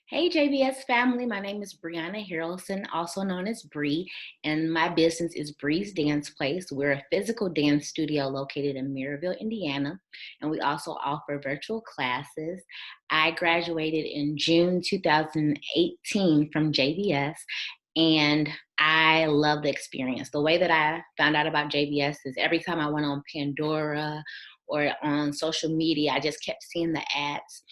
Hey JBS family, my name is Brianna Hairlson, also known as Bree, and my business is Bree's Dance Place. We're a physical dance studio located in Maryville, Indiana, and we also offer virtual classes. I graduated in June 2018 from JBS, and I love the experience. The way that I found out about JBS is every time I went on Pandora or on social media, I just kept seeing the ads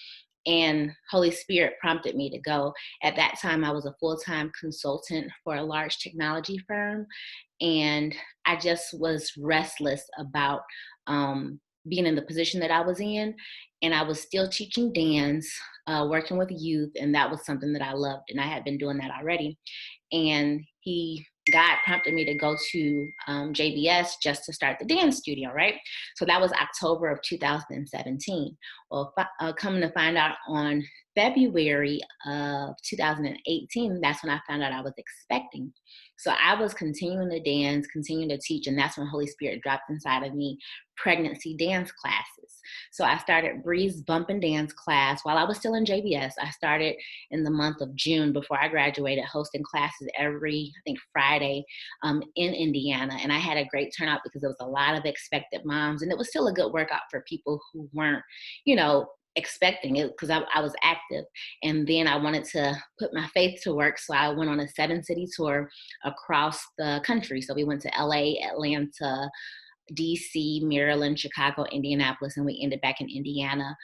and Holy Spirit prompted me to go. At that time, I was a full-time consultant for a large technology firm, and I just was restless about being in the position that I was in. And I was still teaching dance, working with youth, and that was something that I loved, and I had been doing that already. And God prompted me to go to JBS just to start the dance studio, right? So that was October of 2017. Well, coming to find out on February of 2018, that's when I found out I was expecting. So I was continuing to dance, continuing to teach, and that's when Holy Spirit dropped inside of me pregnancy dance classes. So I started Bree's Bump and Dance class while I was still in JBS. I started in the month of June before I graduated, hosting classes every, I think, Friday in Indiana. And I had a great turnout because there was a lot of expectant moms, and it was still a good workout for people who weren't, expecting it because I was active. And then I wanted to put my faith to work. So I went on a 7-city tour across the country. So we went to LA, Atlanta, DC, Maryland, Chicago, Indianapolis, and we ended back in Indiana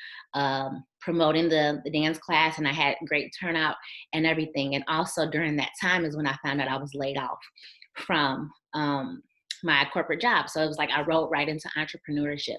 promoting the dance class. And I had great turnout and everything. And also during that time is when I found out I was laid off from my corporate job. So it was like I rolled right into entrepreneurship.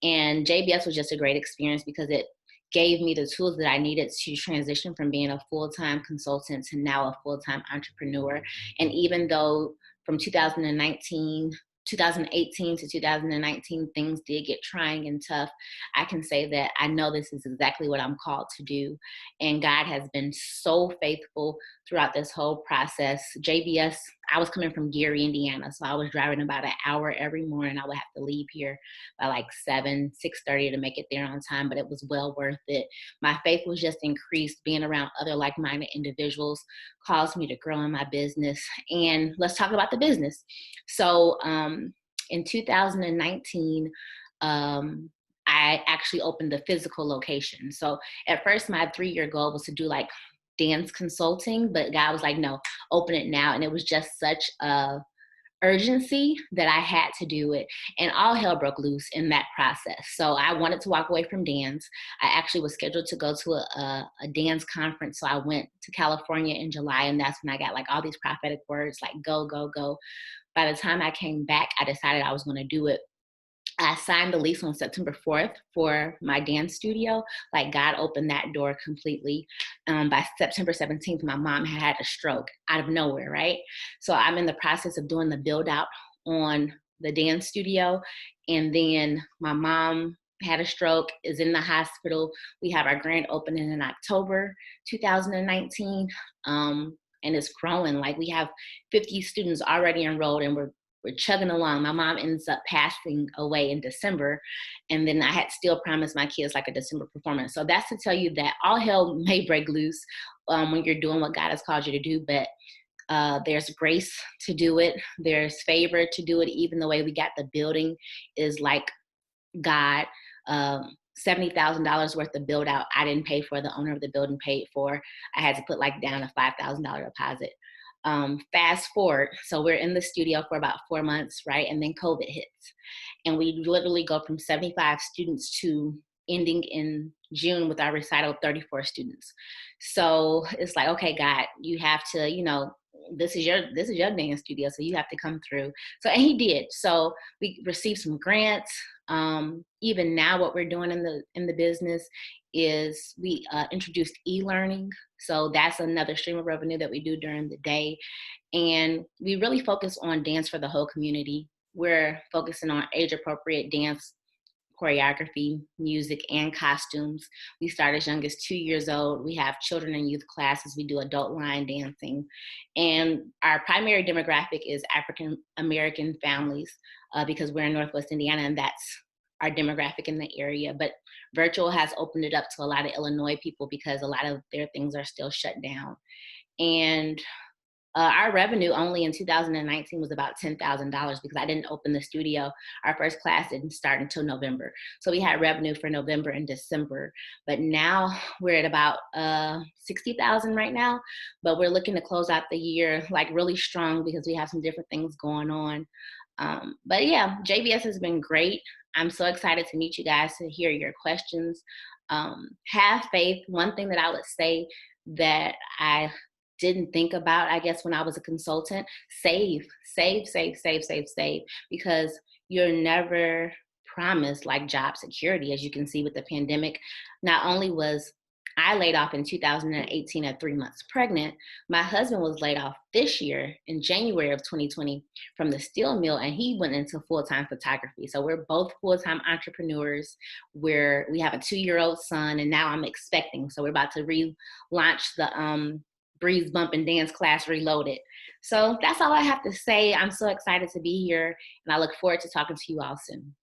And JBS was just a great experience because it gave me the tools that I needed to transition from being a full-time consultant to now a full-time entrepreneur. And even though from 2018 to 2019, things did get trying and tough, I can say that I know this is exactly what I'm called to do. And God has been so faithful throughout this whole process. JBS, I was coming from Gary, Indiana, so I was driving about an hour every morning. I would have to leave here by like 6:30 to make it there on time, but it was well worth it. My faith was just increased. Being around other like-minded individuals caused me to grow in my business. And let's talk about the business. So in 2019, I actually opened the physical location. So at first, my 3-year goal was to do like dance consulting, but God was like, no, open it now. And it was just such a urgency that I had to do it. And all hell broke loose in that process. So I wanted to walk away from dance. I actually was scheduled to go to a dance conference. So I went to California in July, and that's when I got like all these prophetic words like go, go, go. By the time I came back, I decided I was going to do it. I signed the lease on September 4th for my dance studio. Like God opened that door completely. By September 17th, my mom had a stroke out of nowhere, right? So I'm in the process of doing the build out on the dance studio. And then my mom had a stroke, is in the hospital. We have our grand opening in October 2019. And it's growing. Like we have 50 students already enrolled, and we're chugging along. My mom ends up passing away in December. And then I had still promised my kids like a December performance. So that's to tell you that all hell may break loose when you're doing what God has called you to do. But there's grace to do it. There's favor to do it. Even the way we got the building is like God. $70,000 worth of build out I didn't pay for, the owner of the building paid for. I had to put like down a $5,000 deposit. Fast forward, so we're in the studio for about 4 months, right? And then COVID hits. And we literally go from 75 students to ending in June with our recital of 34 students. So it's like, okay, God, you have to, this is your dance studio, so you have to come through. So, and he did. So we received some grants. Even now, what we're doing in the business is we introduced e-learning. So that's another stream of revenue that we do during the day. And we really focus on dance for the whole community. We're focusing on age appropriate dance, choreography, music, and costumes. We start as young as 2 years old. We have children and youth classes. We do adult line dancing. And our primary demographic is African American families because we're in Northwest Indiana, and that's our demographic in the area. But virtual has opened it up to a lot of Illinois people because a lot of their things are still shut down. And our revenue only in 2019 was about $10,000 because I didn't open the studio. Our first class didn't start until November. So we had revenue for November and December. But now we're at about 60,000 right now. But we're looking to close out the year like really strong because we have some different things going on. But yeah, JBS has been great. I'm so excited to meet you guys, to hear your questions. Have faith. One thing that I would say that I didn't think about, I guess, when I was a consultant, save, save, save, save, save, save, because you're never promised like job security. As you can see with the pandemic, not only was I laid off in 2018 at 3 months pregnant, my husband was laid off this year in January of 2020 from the steel mill, and he went into full-time photography. So we're both full-time entrepreneurs, where we have a 2-year-old son, and now I'm expecting. So we're about to relaunch the Breeze Bump and Dance class Reloaded. So that's all I have to say. I'm so excited to be here, and I look forward to talking to you all soon.